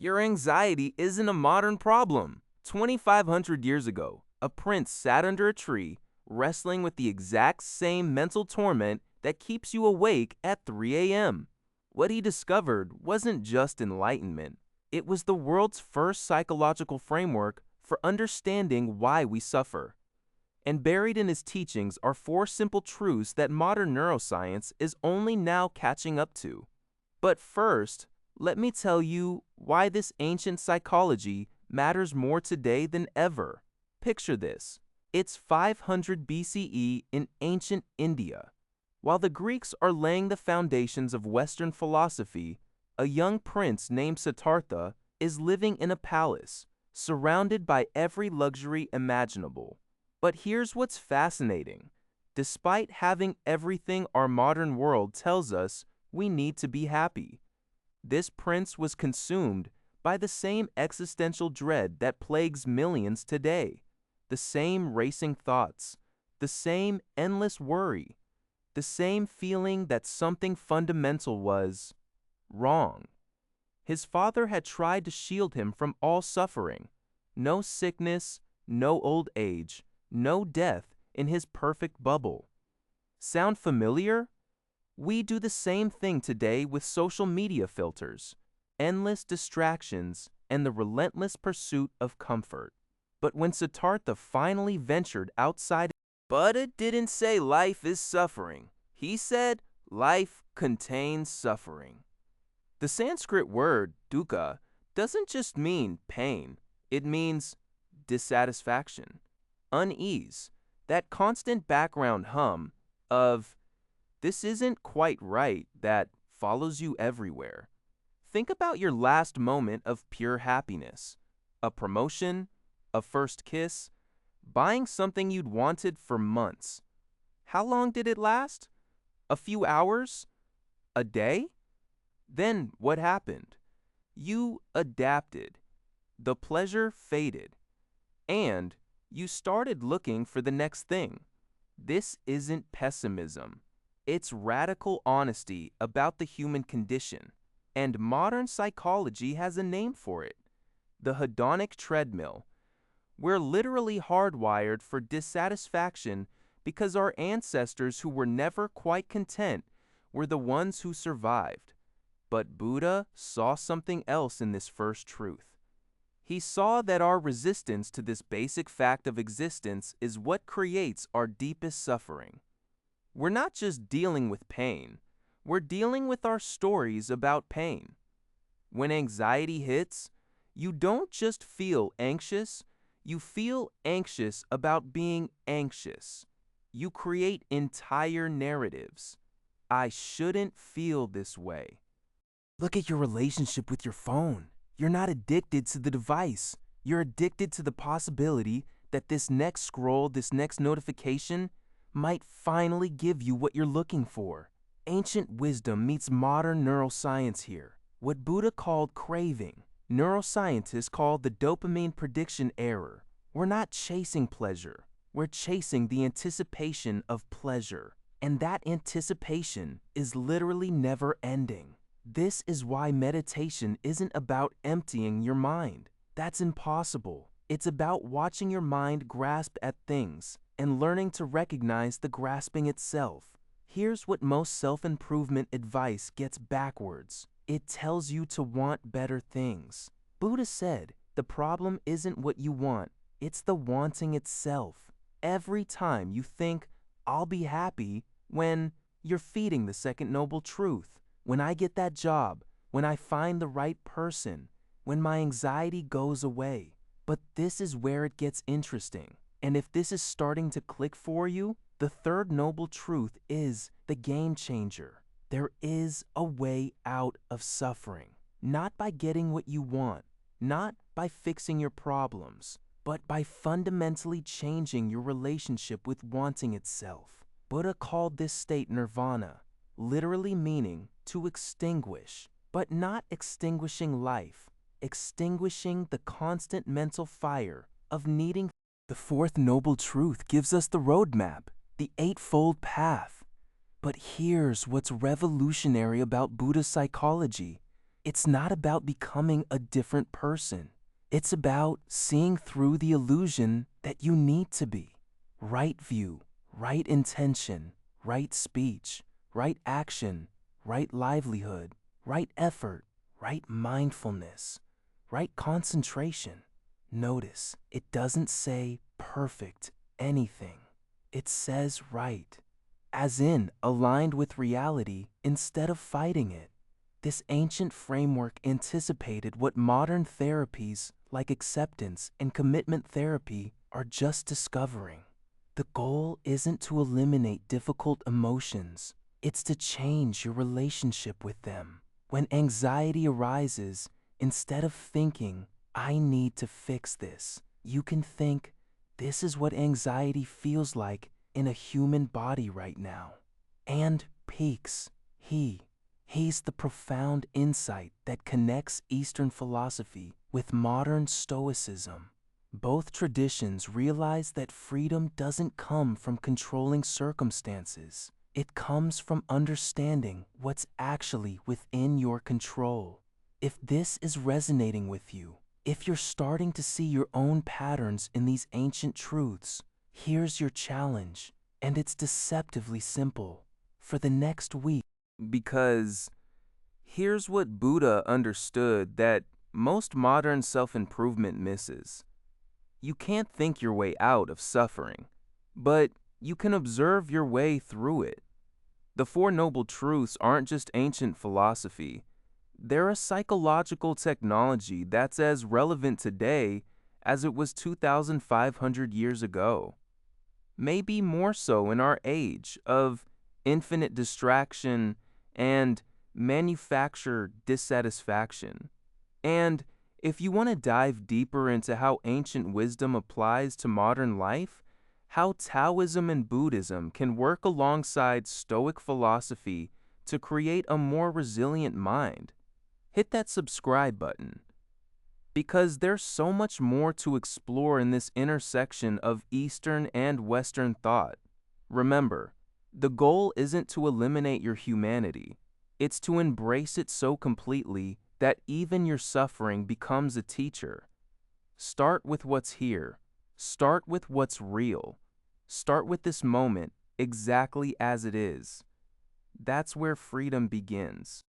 Your anxiety isn't a modern problem. 2,500 years ago, a prince sat under a tree, wrestling with the exact same mental torment that keeps you awake at 3 a.m. What he discovered wasn't just enlightenment. It was the world's first psychological framework for understanding why we suffer. And buried in his teachings are four simple truths that modern neuroscience is only now catching up to. But first, let me tell you why this ancient psychology matters more today than ever. Picture this. It's 500 BCE in ancient India. While the Greeks are laying the foundations of Western philosophy, a young prince named Siddhartha is living in a palace, surrounded by every luxury imaginable. But here's what's fascinating. Despite having everything our modern world tells us we need to be happy, this prince was consumed by the same existential dread that plagues millions today, the same racing thoughts, the same endless worry, the same feeling that something fundamental was wrong. His father had tried to shield him from all suffering. No sickness, no old age, no death in his perfect bubble. Sound familiar? We do the same thing today with social media filters, endless distractions, and the relentless pursuit of comfort. But when Siddhartha finally ventured outside, Buddha didn't say life is suffering. He said life contains suffering. The Sanskrit word dukkha doesn't just mean pain. It means dissatisfaction, unease, that constant background hum of "this isn't quite right" that follows you everywhere. Think about your last moment of pure happiness. A promotion, a first kiss, buying something you'd wanted for months. How long did it last? A few hours? A day? Then what happened? You adapted. The pleasure faded. And you started looking for the next thing. This isn't pessimism. It's radical honesty about the human condition. And modern psychology has a name for it: the hedonic treadmill. We're literally hardwired for dissatisfaction because our ancestors who were never quite content were the ones who survived. But Buddha saw something else in this first truth. He saw that our resistance to this basic fact of existence is what creates our deepest suffering. We're not just dealing with pain, we're dealing with our stories about pain. When anxiety hits, you don't just feel anxious, you feel anxious about being anxious. You create entire narratives. I shouldn't feel this way. Look at your relationship with your phone. You're not addicted to the device. You're addicted to the possibility that this next scroll, this next notification, might finally give you what you're looking for. Ancient wisdom meets modern neuroscience here. What Buddha called craving, neuroscientists call the dopamine prediction error. We're not chasing pleasure. We're chasing the anticipation of pleasure. And that anticipation is literally never ending. This is why meditation isn't about emptying your mind. That's impossible. It's about watching your mind grasp at things and learning to recognize the grasping itself. Here's what most self-improvement advice gets backwards. It tells you to want better things. Buddha said, the problem isn't what you want, it's the wanting itself. Every time you think, I'll be happy, when you're feeding the second noble truth. When I get that job, when I find the right person, when my anxiety goes away. But this is where it gets interesting. And if this is starting to click for you, the third noble truth is the game changer. There is a way out of suffering. Not by getting what you want, not by fixing your problems, but by fundamentally changing your relationship with wanting itself. Buddha called this state nirvana, literally meaning to extinguish, but not extinguishing life, extinguishing the constant mental fire of needing. The fourth noble truth gives us the roadmap, the eightfold path. But here's what's revolutionary about Buddha's psychology. It's not about becoming a different person. It's about seeing through the illusion that you need to be. Right view, right intention, right speech, right action, right livelihood, right effort, right mindfulness, right concentration. Notice, it doesn't say perfect anything. It says right, as in aligned with reality instead of fighting it. This ancient framework anticipated what modern therapies like acceptance and commitment therapy are just discovering. The goal isn't to eliminate difficult emotions, it's to change your relationship with them. When anxiety arises, instead of thinking, I need to fix this, you can think, this is what anxiety feels like in a human body right now. And peaks, he's the profound insight that connects Eastern philosophy with modern Stoicism. Both traditions realize that freedom doesn't come from controlling circumstances. It comes from understanding what's actually within your control. If this is resonating with you, if you're starting to see your own patterns in these ancient truths, here's your challenge, and it's deceptively simple. For the next week, because here's what Buddha understood that most modern self-improvement misses. You can't think your way out of suffering, but you can observe your way through it. The Four Noble Truths aren't just ancient philosophy. They're a psychological technology that's as relevant today as it was 2,500 years ago. Maybe more so in our age of infinite distraction and manufactured dissatisfaction. And if you want to dive deeper into how ancient wisdom applies to modern life, how Taoism and Buddhism can work alongside Stoic philosophy to create a more resilient mind, hit that subscribe button. Because there's so much more to explore in this intersection of Eastern and Western thought. Remember, the goal isn't to eliminate your humanity. It's to embrace it so completely that even your suffering becomes a teacher. Start with what's here. Start with what's real. Start with this moment exactly as it is. That's where freedom begins.